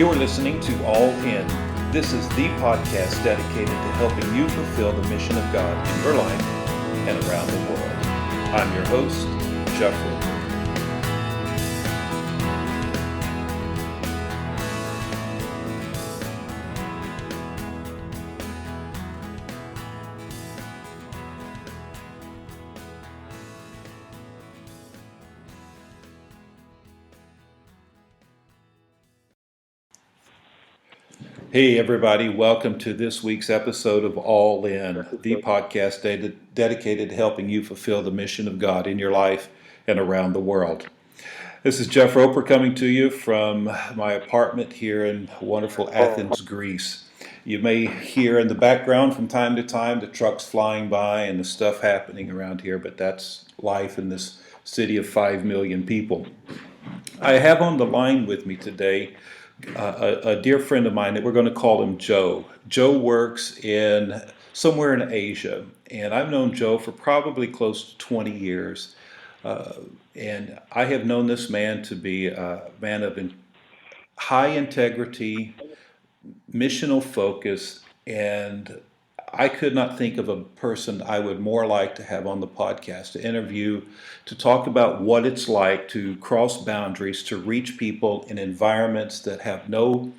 You're listening to All In. This is the podcast dedicated to helping you fulfill the mission of God in your life and around the world. I'm your host, Jeff Ortberg. Hey everybody, welcome to this week's episode of All In, the podcast dedicated to helping you fulfill the mission of God in your life and around the world. This is Jeff Roper coming to you from my apartment here in wonderful Athens, Greece. You may hear in the background from time to time the trucks flying by and the stuff happening around here, but that's life in this city of 5 million people. I have on the line with me today a dear friend of mine that we're going to call him Joe. Joe works somewhere in Asia, and I've known Joe for probably close to 20 years. And I have known this man to be a man of high integrity, missional focus, and I could not think of a person I would more like to have on the podcast to interview, to talk about what it's like to cross boundaries, to reach people in environments that have no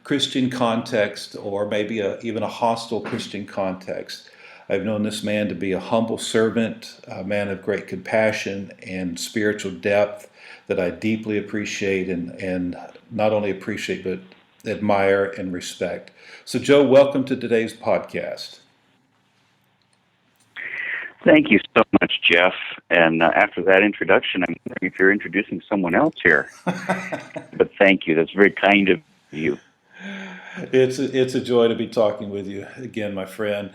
Christian context or maybe even a hostile Christian context. I've known this man to be a humble servant, a man of great compassion and spiritual depth that I deeply appreciate and not only appreciate but admire and respect. So Joe, welcome to today's podcast. Thank you so much, Jeff. And after that introduction, I'm wondering if you're introducing someone else here. But thank you. That's very kind of you. It's a joy to be talking with you again, my friend.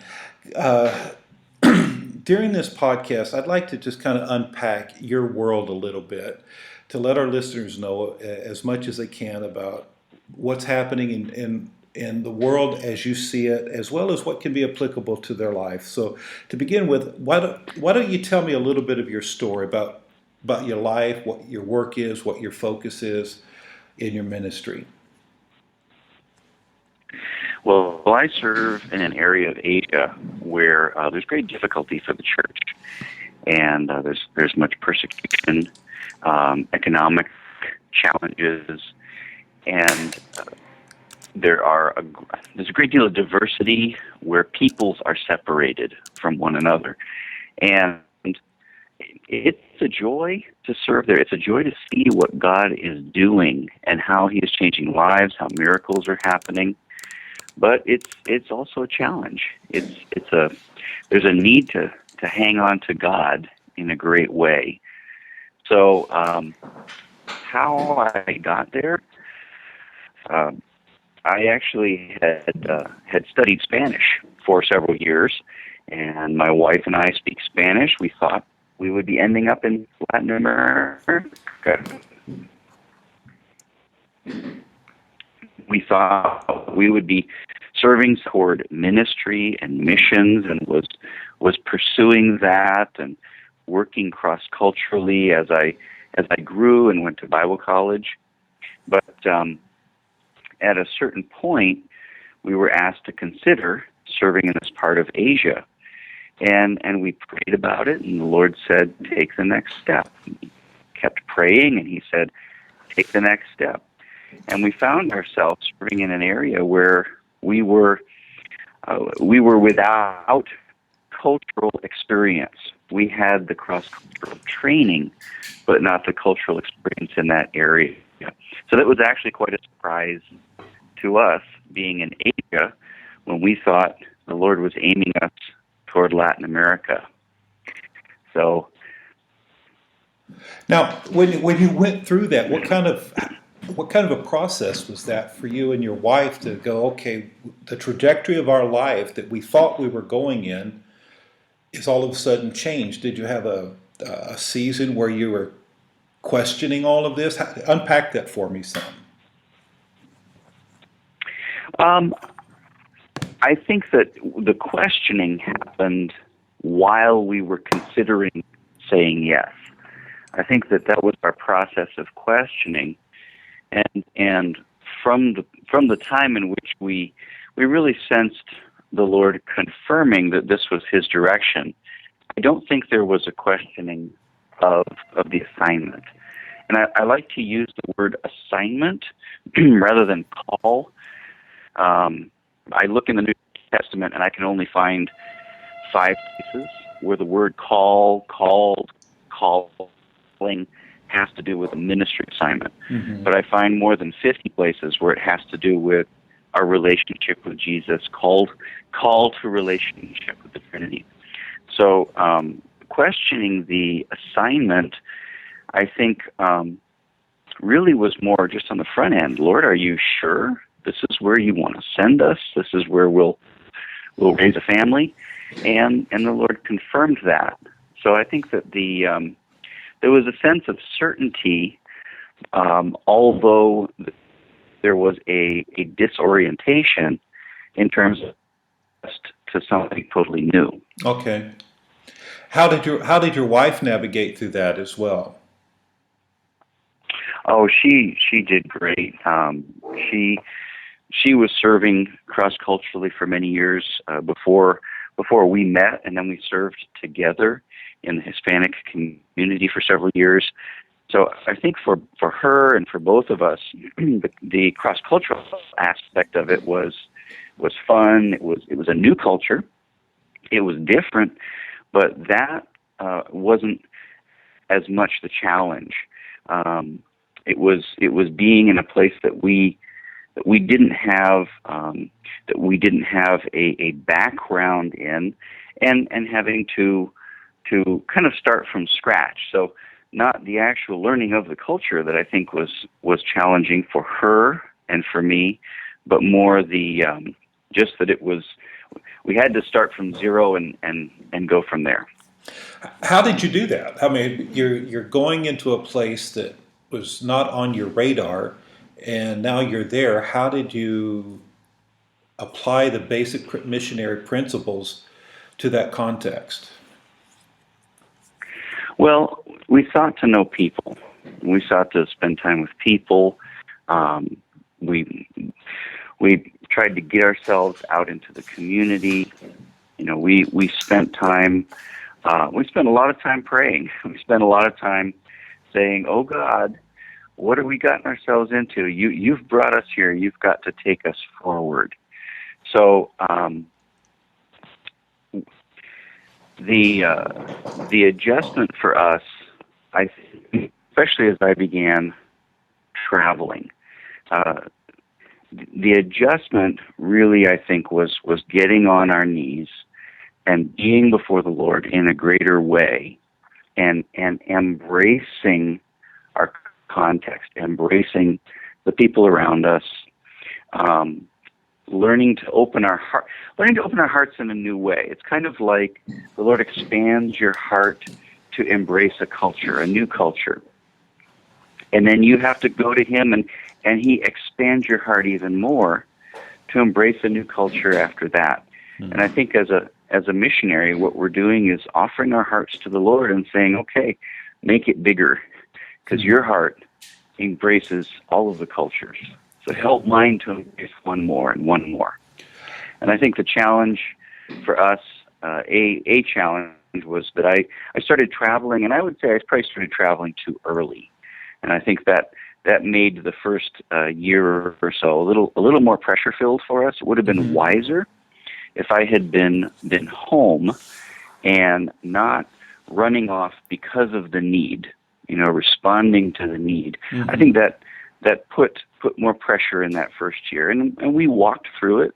During this podcast, I'd like to just kind of unpack your world a little bit to let our listeners know as much as they can about what's happening in the world as you see it, as well as what can be applicable to their life. So to begin with, why don't you tell me a little bit of your story about your life, what your work is, what your focus is in your ministry? Well, I serve in an area of Asia where there's great difficulty for the church, and there's much persecution, economic challenges, and there's a great deal of diversity where peoples are separated from one another. And it's a joy to serve there. It's a joy to see what God is doing and how He is changing lives, how miracles are happening. But it's also a challenge. There's a need to hang on to God in a great way. So how I got there, I actually had studied Spanish for several years, and my wife and I speak Spanish. We thought we would be ending up in Latin America. We thought we would be serving toward ministry and missions, and was pursuing that and working cross-culturally as I grew and went to Bible college. But at a certain point, we were asked to consider serving in this part of Asia. And we prayed about it, and the Lord said, take the next step. We kept praying, and He said, take the next step. And we found ourselves serving in an area where we were without cultural experience. We had the cross-cultural training, but not the cultural experience in that area. So that was actually quite a surprise to us, being in Asia, when we thought the Lord was aiming us toward Latin America. So, now, when you went through that, what kind of a process was that for you and your wife to go, okay, the trajectory of our life that we thought we were going in is all of a sudden changed? Did you have a season where you were questioning all of this? Unpack that for me some. I think that the questioning happened while we were considering saying yes. I think that was our process of questioning, and from the time in which we really sensed the Lord confirming that this was His direction, I don't think there was a questioning of the assignment. And I like to use the word assignment rather than call. I look in the New Testament and I can only find 5 places where the word call, called, calling has to do with a ministry assignment. Mm-hmm. But I find more than 50 places where it has to do with our relationship with Jesus, call to relationship with the Trinity. So questioning the assignment, I think, really was more just on the front end. Lord, are you sure this is where you want to send us? This is where we'll raise a family? And the Lord confirmed that. So I think that there was a sense of certainty, although there was a disorientation in terms of to something totally new. Okay. How did your wife navigate through that as well? Oh, she did great. She was serving cross-culturally for many years before we met, and then we served together in the Hispanic community for several years. So I think for her and for both of us, the cross-cultural aspect of it was fun. It was a new culture. It was different, but that wasn't as much the challenge. It was being in a place that we didn't have a background in, and having to kind of start from scratch. So not the actual learning of the culture that I think was challenging for her and for me, but more the just that we had to start from zero and go from there. How did you do that? I mean, you're going into a place that was not on your radar, and now you're there. How did you apply the basic missionary principles to that context? Well, we sought to know people. We sought to spend time with people. We tried to get ourselves out into the community. You know, we spent time. We spent a lot of time praying. We spent a lot of time saying, "Oh God, what have we gotten ourselves into? You've brought us here. You've got to take us forward." So the adjustment for us, I think, especially as I began traveling, the adjustment really, I think, was getting on our knees and being before the Lord in a greater way, and embracing our context, embracing the people around us, learning to open our hearts in a new way. It's kind of like the Lord expands your heart to embrace a culture, a new culture. And then you have to go to Him, and He expands your heart even more to embrace a new culture after that. Mm-hmm. And I think as a missionary, what we're doing is offering our hearts to the Lord and saying, okay, make it bigger, because your heart embraces all of the cultures. So help mine to embrace one more and one more. And I think the challenge for us, a challenge was that I started traveling, and I would say I probably started traveling too early. And I think that made the first year or so a little more pressure filled for us. It would have been wiser if I had been home and not running off because of the need, responding to the need. Mm-hmm. I think that put more pressure in that first year, and we walked through it,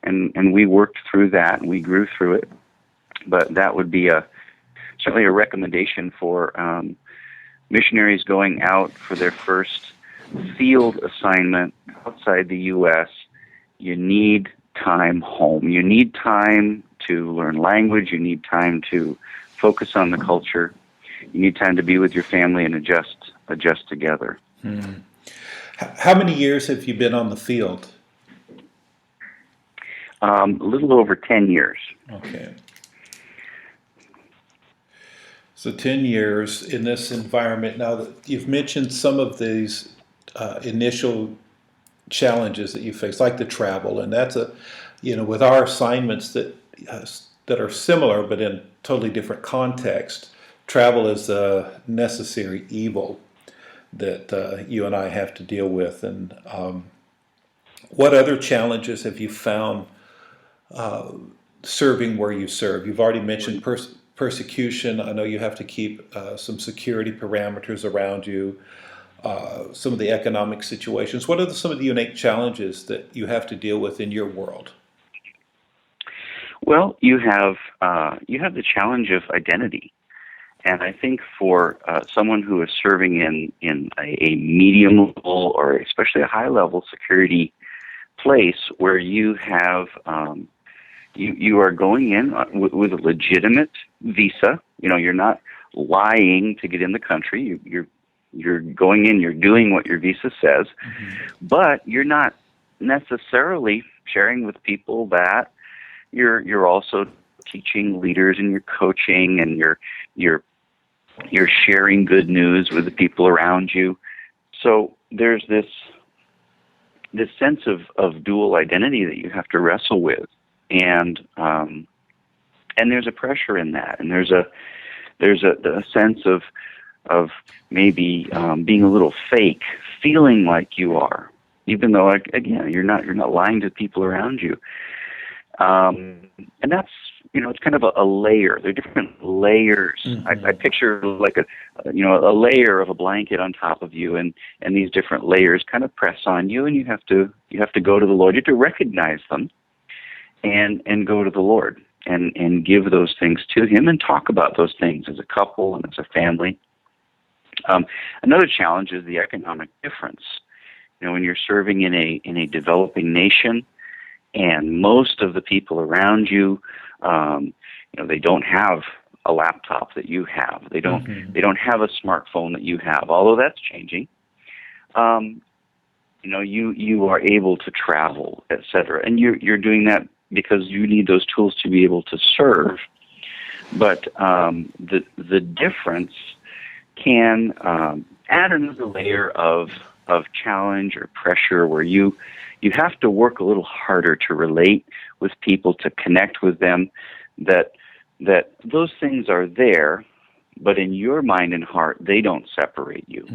and we worked through that, and we grew through it. But that would be certainly a recommendation for missionaries going out for their first field assignment outside the U.S. You need time home. You need time to learn language. You need time to focus on the culture. You need time to be with your family and adjust together. Hmm. How many years have you been on the field? A little over 10 years. Okay. So 10 years in this environment. Now, that you've mentioned some of these initial challenges that you face, like the travel, and that's with our assignments that are similar but in totally different context. Travel is a necessary evil that you and I have to deal with. And what other challenges have you found serving where you serve? You've already mentioned persecution. I know you have to keep some security parameters around you. Some of the economic situations. What are some of the unique challenges that you have to deal with in your world? Well, you have the challenge of identity, and I think for someone who is serving in a medium level or especially a high level security place where you have you are going in with a legitimate visa. You're not lying to get in the country. You're going in, you're doing what your visa says, but you're not necessarily sharing with people that you're also teaching leaders and you're coaching and you're sharing good news with the people around you. So there's this sense of dual identity that you have to wrestle with, and there's a pressure in that, and there's a sense of maybe being a little fake, feeling like you are, even though again you're not lying to people around you, and that's it's kind of a layer. There are different layers. I picture like a layer of a blanket on top of you, and these different layers kind of press on you, and you have to go to the Lord. You have to recognize them, and go to the Lord and give those things to Him and talk about those things as a couple and as a family. Another challenge is the economic difference. When you're serving in a developing nation, and most of the people around you, they don't have a laptop that you have. They don't have a smartphone that you have. Although that's changing. You are able to travel, etc., and you're doing that because you need those tools to be able to serve. But the difference can add another layer of challenge or pressure where you have to work a little harder to relate with people, to connect with them, that those things are there, but in your mind and heart, they don't separate you.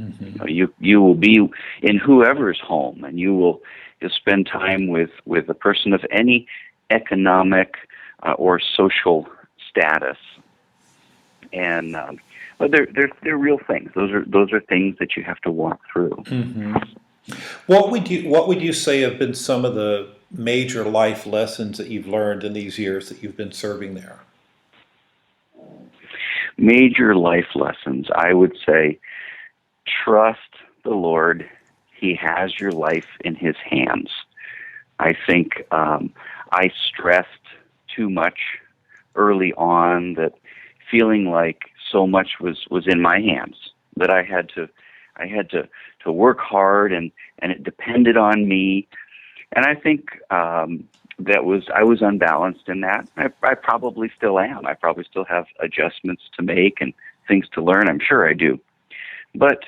You will be in whoever's home, and you'll spend time with a person of any economic or social status. And but they're real things. Those are things that you have to walk through. What would you say have been some of the major life lessons that you've learned in these years that you've been serving there? Major life lessons, I would say, trust the Lord. He has your life in His hands. I think I stressed too much early on, that feeling like so much was in my hands, that I had to work hard and it depended on me. And I think I was unbalanced in that. I probably still am. I probably still have adjustments to make and things to learn. I'm sure I do. But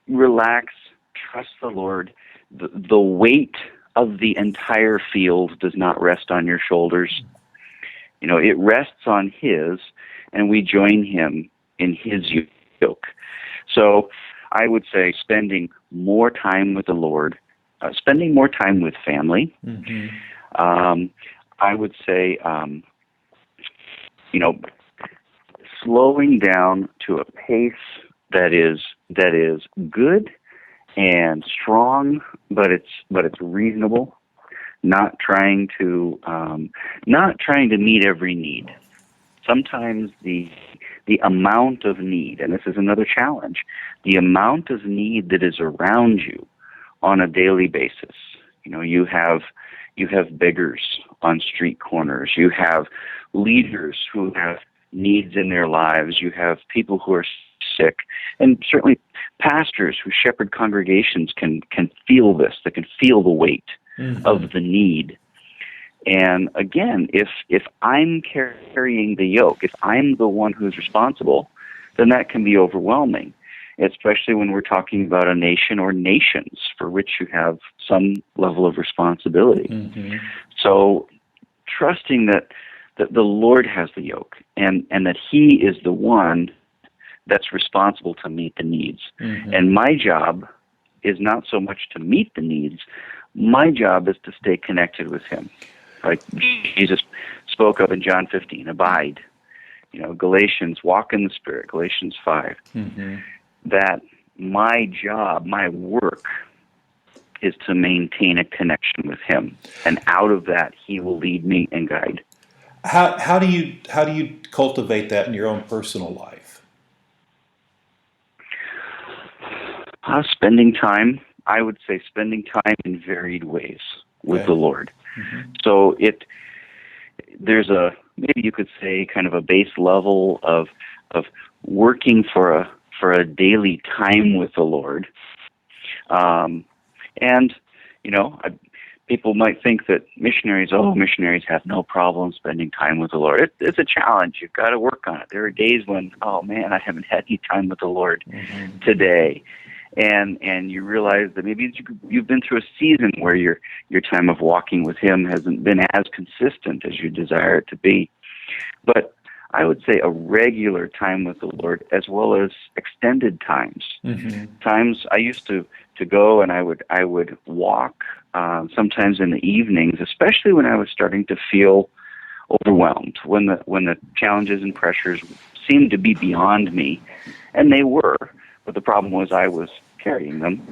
relax, trust the Lord. The weight of the entire field does not rest on your shoulders. It rests on His, and we join Him in His yoke. So I would say spending more time with the Lord, spending more time with family. I would say, slowing down to a pace that is good and strong, but it's reasonable. Not trying to meet every need. Sometimes the amount of need, and this is another challenge, the amount of need that is around you on a daily basis. You have beggars on street corners. You have leaders who have needs in their lives. You have people who are sick, and certainly pastors who shepherd congregations can feel this. They can feel the weight of the need. And again, if I'm carrying the yoke, if I'm the one who's responsible, then that can be overwhelming. especially when we're talking about a nation or nations for which you have some level of responsibility. Mm-hmm. So trusting that the Lord has the yoke, and that He is the one that's responsible to meet the needs. Mm-hmm. And my job is not so much to meet the needs. My job is to stay connected with Him. Like Jesus spoke of in John 15, abide. Galatians, walk in the Spirit, Galatians 5. Mm-hmm. That my job, my work, is to maintain a connection with Him. And out of that, He will lead me and guide. How do you cultivate that in your own personal life? Spending time, I would say spending time in varied ways with Okay. the Lord. Mm-hmm. So there's maybe you could say kind of a base level of working for a daily time with the Lord. And, people might think that missionaries have no problem spending time with the Lord. It's a challenge. You've got to work on it. There are days when, oh man, I haven't had any time with the Lord Mm-hmm. today. And you realize that maybe you've been through a season where your time of walking with Him hasn't been as consistent as you desire it to be. But I would say a regular time with the Lord, as well as extended times. Mm-hmm. Times I used to go and I would walk, sometimes in the evenings, especially when I was starting to feel overwhelmed, when the challenges and pressures seemed to be beyond me, and they were. But the problem was I was carrying them.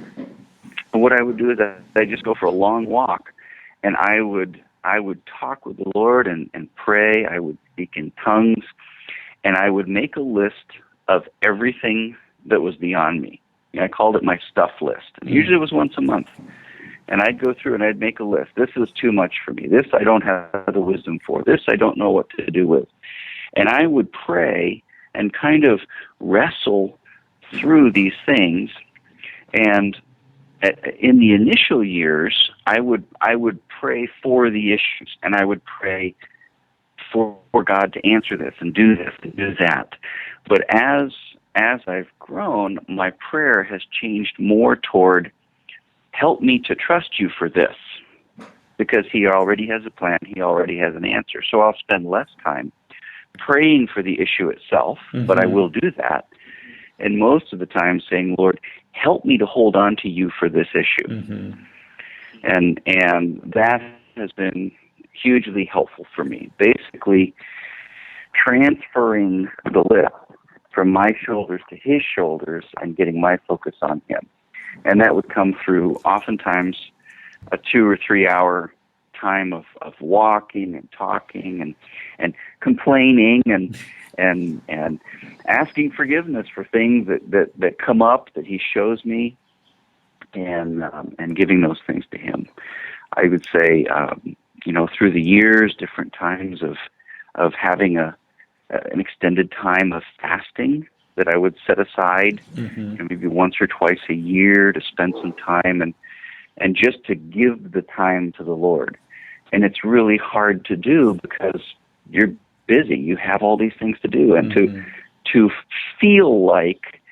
And what I would do is I'd just go for a long walk, and I would talk with the Lord and pray. I would speak in tongues, and I would make a list of everything that was beyond me. I called it my stuff list. And usually it was once a month. And I'd go through and I'd make a list. This is too much for me. This I don't have the wisdom for. This I don't know what to do with. And I would pray and kind of wrestle through these things. And in the initial years, I would pray for the issues, and I would pray for God to answer this and do this and do that. But as I've grown, my prayer has changed more toward, help me to trust you for this, because He already has a plan. He already has an answer. So I'll spend less time praying for the issue itself, Mm-hmm. but I will do that. And most of the time saying, Lord, help me to hold on to you for this issue. Mm-hmm. And that has been hugely helpful for me. Basically, transferring the list from my shoulders to His shoulders and getting my focus on Him. And that would come through oftentimes a 2 or 3 hour time of walking and talking and complaining and asking forgiveness for things that come up that He shows me, and giving those things to Him. I would say, through the years, different times of having an extended time of fasting that I would set aside, Mm-hmm. maybe once or twice a year, to spend some time and just to give the time to the Lord. And it's really hard to do because you're busy. You have all these things to do, and Mm-hmm. to feel like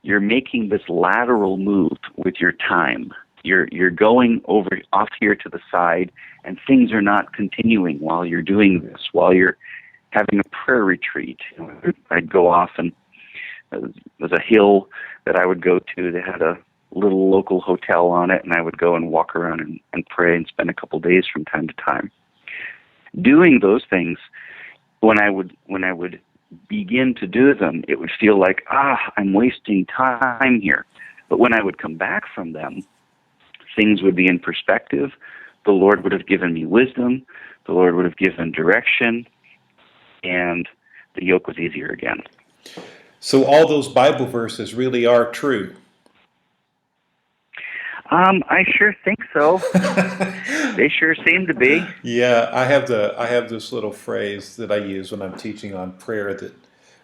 you're making this lateral move with your time. You're going off here to the side, and things are not continuing while you're doing this. While you're having a prayer retreat, I'd go off, and there's a hill that I would go to that had a little local hotel on it, and I would go and walk around and pray and spend a couple days from time to time doing those things. When I would begin to do them, it would feel like, I'm wasting time here. But when I would come back from them, things would be in perspective. The Lord would have given me wisdom. The Lord would have given direction, and the yoke was easier again. So all those Bible verses really are true. I sure think so. They sure seem to be. Yeah, I have this little phrase that I use when I'm teaching on prayer, that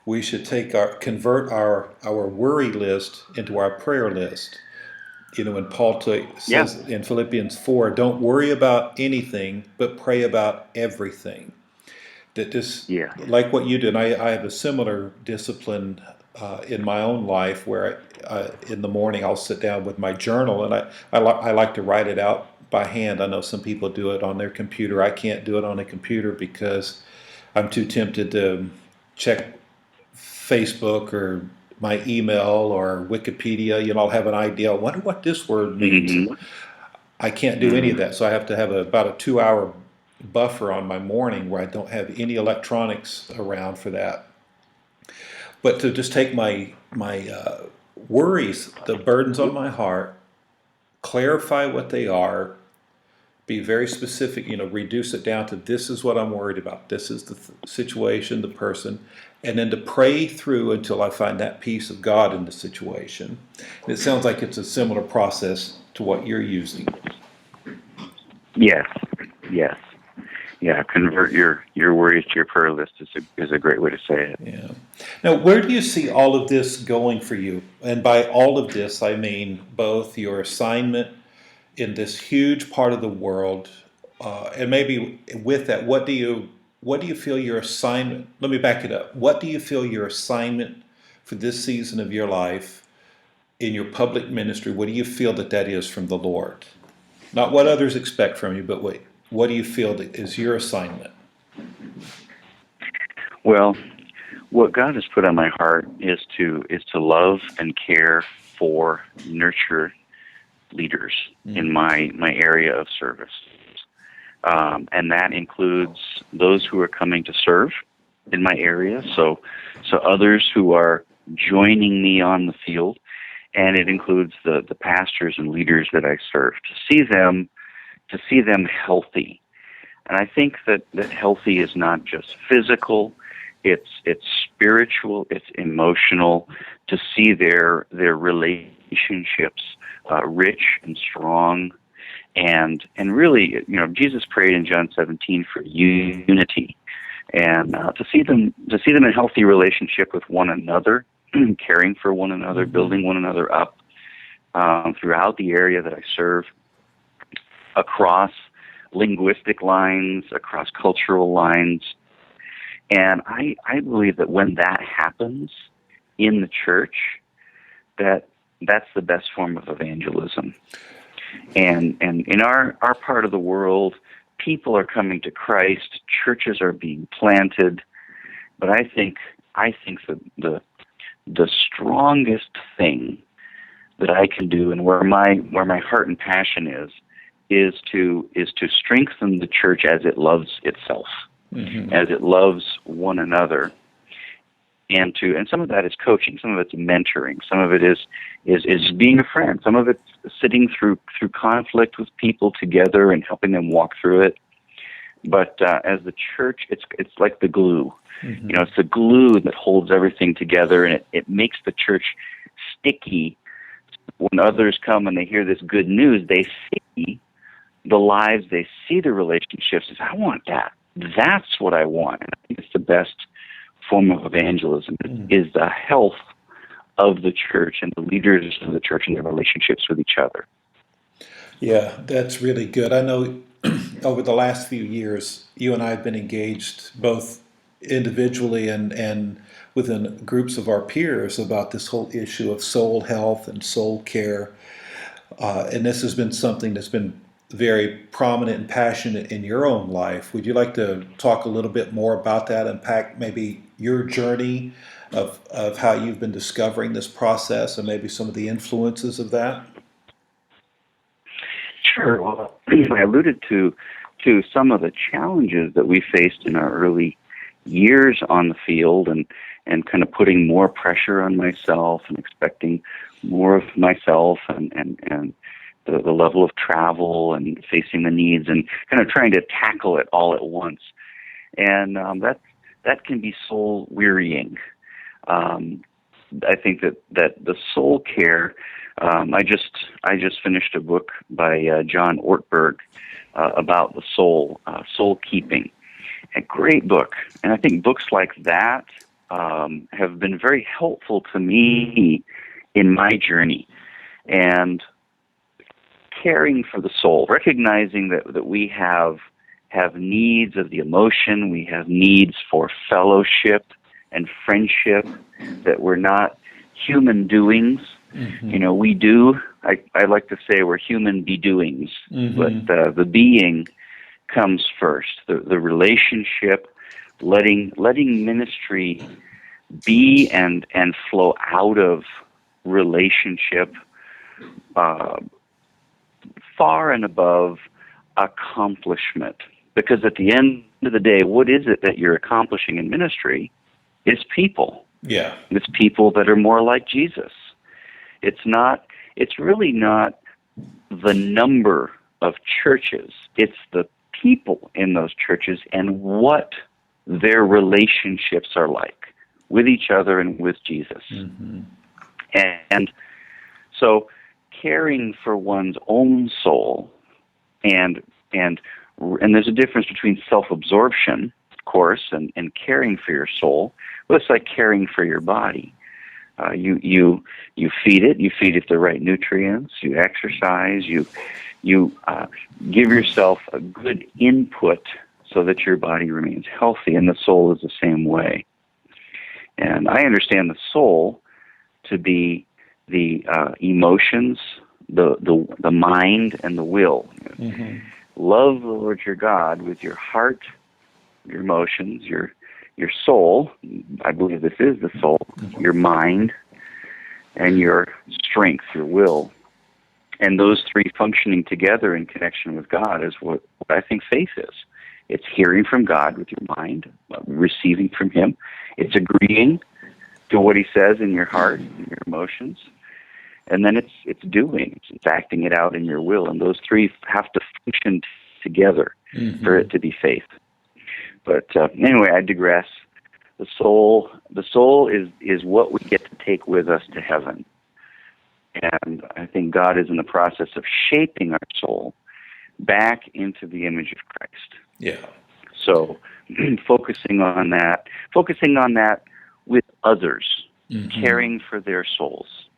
we should convert our worry list into our prayer list. When Paul says in Philippians 4, don't worry about anything, but pray about everything. That this, Yeah. like what you do, and I have a similar discipline in my own life where in the morning I'll sit down with my journal, and I like to write it out by hand. I know some people do it on their computer. I can't do it on a computer because I'm too tempted to check Facebook or my email or Wikipedia. I'll have an idea. I wonder what this word means. And Hmm. I can't do any of that. So I have to have about a 2 hour buffer on my morning where I don't have any electronics around for that. But to just take my worries, the burdens on my heart, clarify what they are, be very specific, reduce it down to this is what I'm worried about. This is the situation, the person, and then to pray through until I find that peace of God in the situation. And it sounds like it's a similar process to what you're using. Yes, yes. Yeah, convert your worries to your prayer list is a great way to say it. Yeah. Now, where do you see all of this going for you? And by all of this, I mean both your assignment in this huge part of the world, and maybe with that, what do you feel your assignment? Let me back it up. What do you feel your assignment for this season of your life in your public ministry? What do you feel that is from the Lord? Not what others expect from you, but what do you feel that is your assignment? Well, what God has put on my heart is to love and care for, nurture leaders in my area of service, and that includes those who are coming to serve in my area. So others who are joining me on the field, and it includes the pastors and leaders that I serve. To see them healthy. And I think that healthy is not just physical, it's spiritual, it's emotional, to see their relationships rich and strong, and really, Jesus prayed in John 17 for unity, and to see them in healthy relationship with one another, caring for one another, building one another up throughout the area that I serve, across linguistic lines, across cultural lines. And I believe that when that happens in the church, that's the best form of evangelism. And in our part of the world, people are coming to Christ, churches are being planted, but I think that the strongest thing that I can do, and where my heart and passion is to strengthen the church as it loves itself, as it loves one another, and some of that is coaching, some of it's mentoring, some of it is being a friend, some of it's sitting through conflict with people together and helping them walk through it. But as the church, it's like the glue. It's the glue that holds everything together, and it makes the church sticky. When others come and they hear this good news, they see the lives, they see the relationships. I want that. That's what I want. And I think it's the best form of evangelism, is the health of the church and the leaders of the church and their relationships with each other. Yeah, that's really good. I know over the last few years, you and I have been engaged both individually and within groups of our peers about this whole issue of soul health and soul care. And this has been something that's been very prominent and passionate in your own life. Would you like to talk a little bit more about that, unpack maybe your journey of how you've been discovering this process and maybe some of the influences of that? Sure. Well, I alluded to some of the challenges that we faced in our early years on the field, and kind of putting more pressure on myself and expecting more of myself, and the level of travel and facing the needs, and kind of trying to tackle it all at once. And that can be soul wearying. I think that the soul care. I just finished a book by John Ortberg about the soul, soul keeping. A great book, and I think books like that have been very helpful to me in my journey, and caring for the soul, recognizing that we have needs of the emotion, we have needs for fellowship and friendship, that we're not human doings. We do, I like to say we're human be-doings, but the being comes first. The relationship, letting ministry be and flow out of relationship, far and above accomplishment. Because at the end of the day, what is it that you're accomplishing in ministry? It's people. Yeah. It's people that are more like Jesus. It's really not the number of churches. It's the people in those churches and what their relationships are like with each other and with Jesus. And so caring for one's own soul and there's a difference between self-absorption, of course, and caring for your soul. Well, it's like caring for your body. You feed it the right nutrients, you exercise, you give yourself a good input so that your body remains healthy, and the soul is the same way. And I understand the soul to be the emotions, the mind, and the will. Love the Lord your God with your heart, your emotions, your soul. I believe this is the soul, your mind, and your strength, your will. And those three functioning together in connection with God is what I think faith is. It's hearing from God with your mind, receiving from Him. It's agreeing to what He says in your heart, in your emotions. And then it's doing, it's acting it out in your will. And those three have to function together for it to be faith. But anyway, I digress. The soul is what we get to take with us to heaven. And I think God is in the process of shaping our soul back into the image of Christ. Yeah. So focusing on that with others, caring for their souls.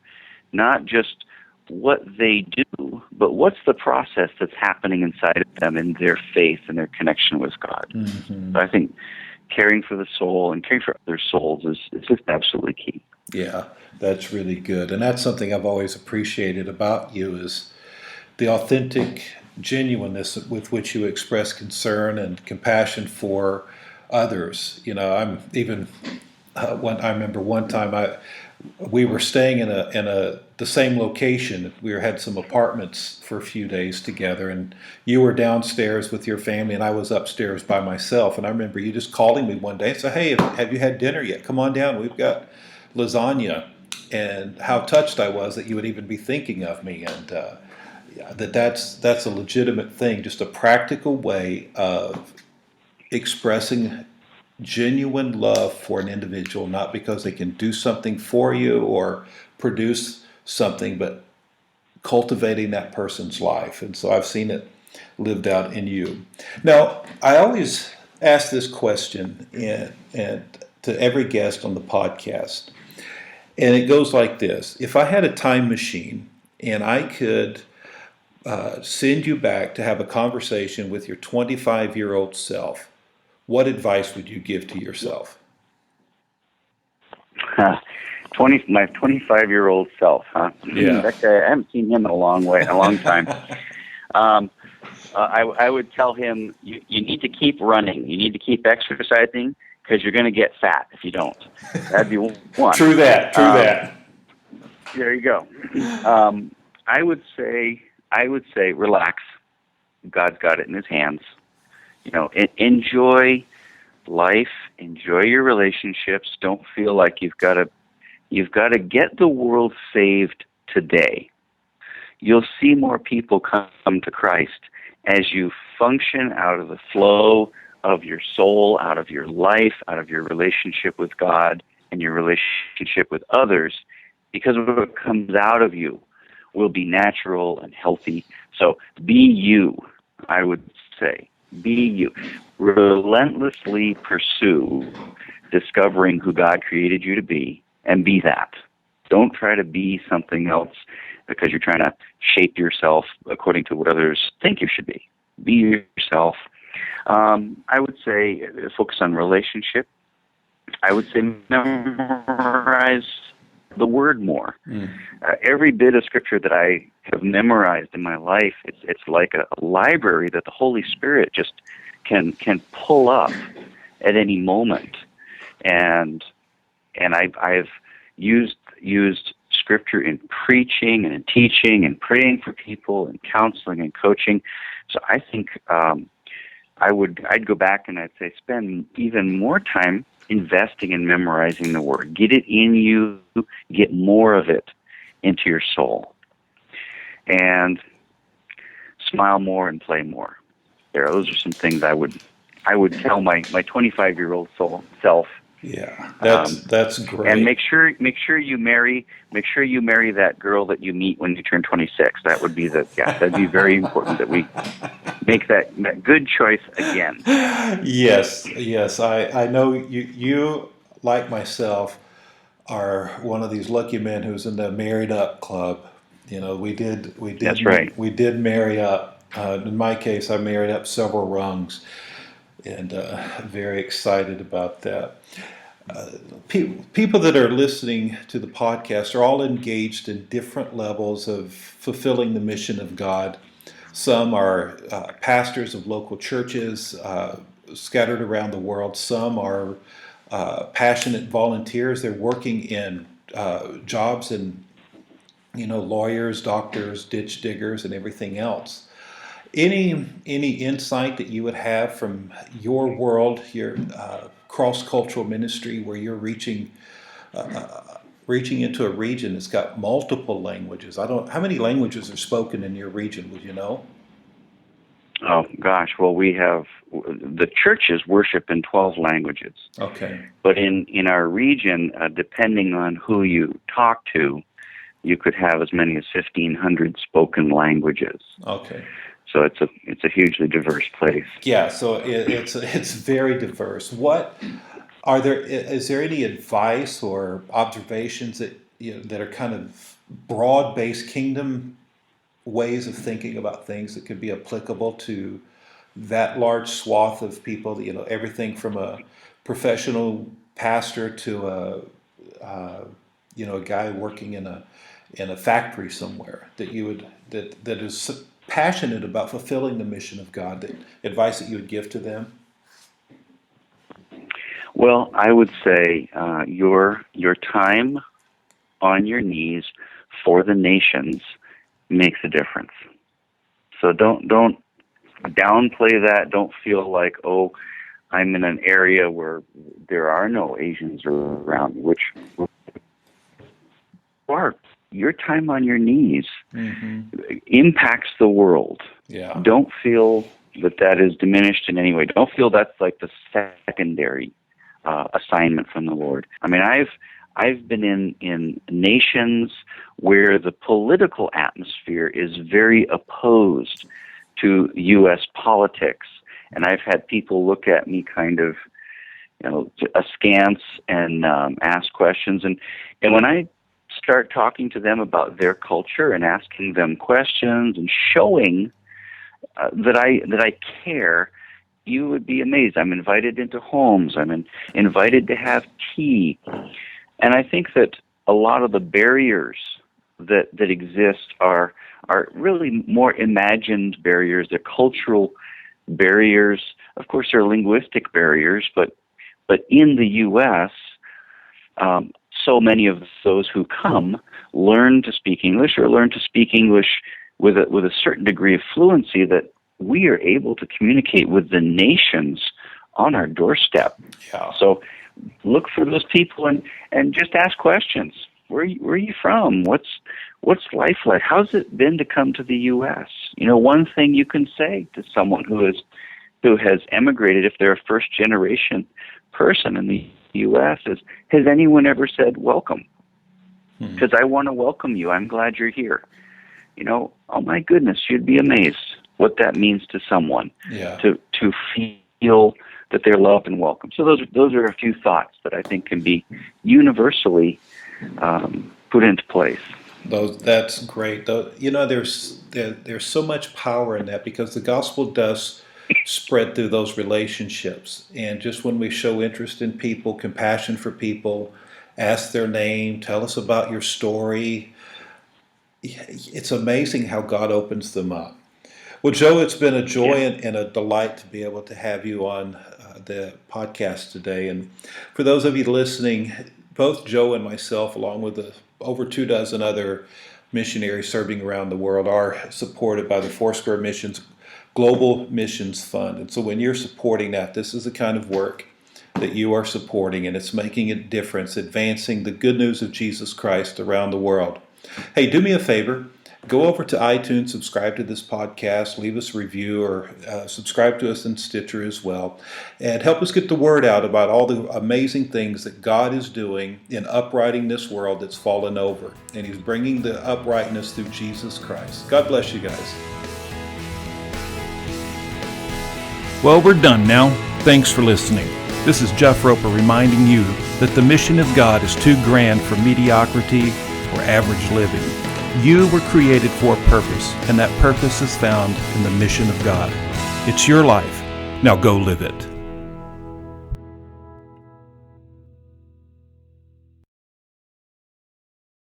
Not just what they do, but what's the process that's happening inside of them in their faith and their connection with God. So I think caring for the soul and caring for other souls is just absolutely key. Yeah, that's really good. And that's something I've always appreciated about you is the authentic genuineness with which you express concern and compassion for others. I'm even I remember one time we were staying in the same location. We had some apartments for a few days together, and you were downstairs with your family, and I was upstairs by myself. And I remember you just calling me one day and said, "Hey, have you had dinner yet? Come on down. We've got lasagna." And how touched I was that you would even be thinking of me, and that's a legitimate thing, just a practical way of expressing genuine love for an individual, not because they can do something for you or produce something, but cultivating that person's life. And so I've seen it lived out in you. Now, I always ask this question and to every guest on the podcast, and it goes like this. If I had a time machine and I could send you back to have a conversation with your 25-year-old self, what advice would you give to yourself? My 25-year-old self, huh? Yeah. That guy, I haven't seen him in a long time. I would tell him, you need to keep running. You need to keep exercising because you're going to get fat if you don't. That'd be one. True that. There you go. I would say, relax. God's got it in His hands. Enjoy life, enjoy your relationships. Don't feel like you've got to get the world saved today. You'll see more people come to Christ as you function out of the flow of your soul, out of your life, out of your relationship with God and your relationship with others, because what comes out of you will be natural and healthy. So be you, I would say. Be you. Relentlessly pursue discovering who God created you to be, and be that. Don't try to be something else because you're trying to shape yourself according to what others think you should be. Be yourself. I would say focus on relationship, I would say memorize the word more. Mm. Every bit of scripture that I have memorized in my life, it's like a library that the Holy Spirit just can pull up at any moment. And I've used scripture in preaching and in teaching and praying for people and counseling and coaching. So I think I'd go back and I'd say spend even more time investing in memorizing the word. Get it in you, get more of it into your soul. And smile more and play more. Those are some things I would tell my 25-year-old self. Yeah, that's great. And make sure you marry that girl that you meet when you turn 26. That would be that'd be very important that we make that good choice again. Yes. I know you like myself are one of these lucky men who's in the married up club. You know, That's right. we did marry up. In my case, I married up several rungs, and very excited about that. People that are listening to the podcast are all engaged in different levels of fulfilling the mission of God. Some are pastors of local churches scattered around the world. Some are passionate volunteers. They're working in jobs and lawyers, doctors, ditch diggers, and everything else. Any insight that you would have from your world, your cross-cultural ministry, where you're reaching into a region that's got multiple languages? How many languages are spoken in your region? Would you know? Oh gosh, well we have the churches worship in 12 languages. Okay. But in our region, depending on who you talk to, you could have as many as 1,500 spoken languages. Okay. So it's a hugely diverse place. Yeah. So it's very diverse. Is there any advice or observations that are kind of broad-based kingdom ways of thinking about things that could be applicable to that large swath of people? Everything from a professional pastor to a guy working in a factory somewhere that is passionate about fulfilling the mission of God. That advice that you would give to them? Well, I would say your time on your knees for the nations makes a difference. So don't downplay that. Don't feel like, oh, I'm in an area where there are no Asians around, which are. Your time on your knees impacts the world. Yeah. Don't feel that is diminished in any way. Don't feel that's like the secondary assignment from the Lord. I mean, I've been in nations where the political atmosphere is very opposed to U.S. politics, and I've had people look at me kind of, askance and ask questions, and when I start talking to them about their culture and asking them questions and showing that I care, you would be amazed. I'm invited into homes. I'm invited to have tea. And I think that a lot of the barriers that exist are really more imagined barriers. They're cultural barriers. Of course, there are linguistic barriers, but in the U.S., so many of those who come learn to speak English or learn to speak English with a certain degree of fluency that we are able to communicate with the nations on our doorstep. Yeah. So look for those people and just ask questions. Where are you from? What's life like? How's it been to come to the U.S.? One thing you can say to someone who has emigrated, if they're a first generation person in the U.S., is, has anyone ever said welcome? Because I want to welcome you. I'm glad you're here. Oh my goodness, you'd be amazed what that means to someone. Yeah. To feel that they're loved and welcome. So those are a few thoughts that I think can be universally put into place. That's great. There's so much power in that, because the gospel does spread through those relationships. And just when we show interest in people, compassion for people, ask their name, tell us about your story, it's amazing how God opens them up. Well, Joe, it's been a joy Yeah. and a delight to be able to have you on the podcast today. And for those of you listening, both Joe and myself, along with over 24 other missionaries serving around the world, are supported by the Foursquare Missions Global Missions Fund. And so when you're supporting that, this is the kind of work that you are supporting, and it's making a difference, advancing the good news of Jesus Christ around the world. Hey, do me a favor. Go over to iTunes, subscribe to this podcast, leave us a review, or subscribe to us in Stitcher as well, and help us get the word out about all the amazing things that God is doing in uprighting this world that's fallen over. And He's bringing the uprightness through Jesus Christ. God bless you guys. Well, we're done now. Thanks for listening. This is Jeff Roper reminding you that the mission of God is too grand for mediocrity or average living. You were created for a purpose, and that purpose is found in the mission of God. It's your life. Now go live it.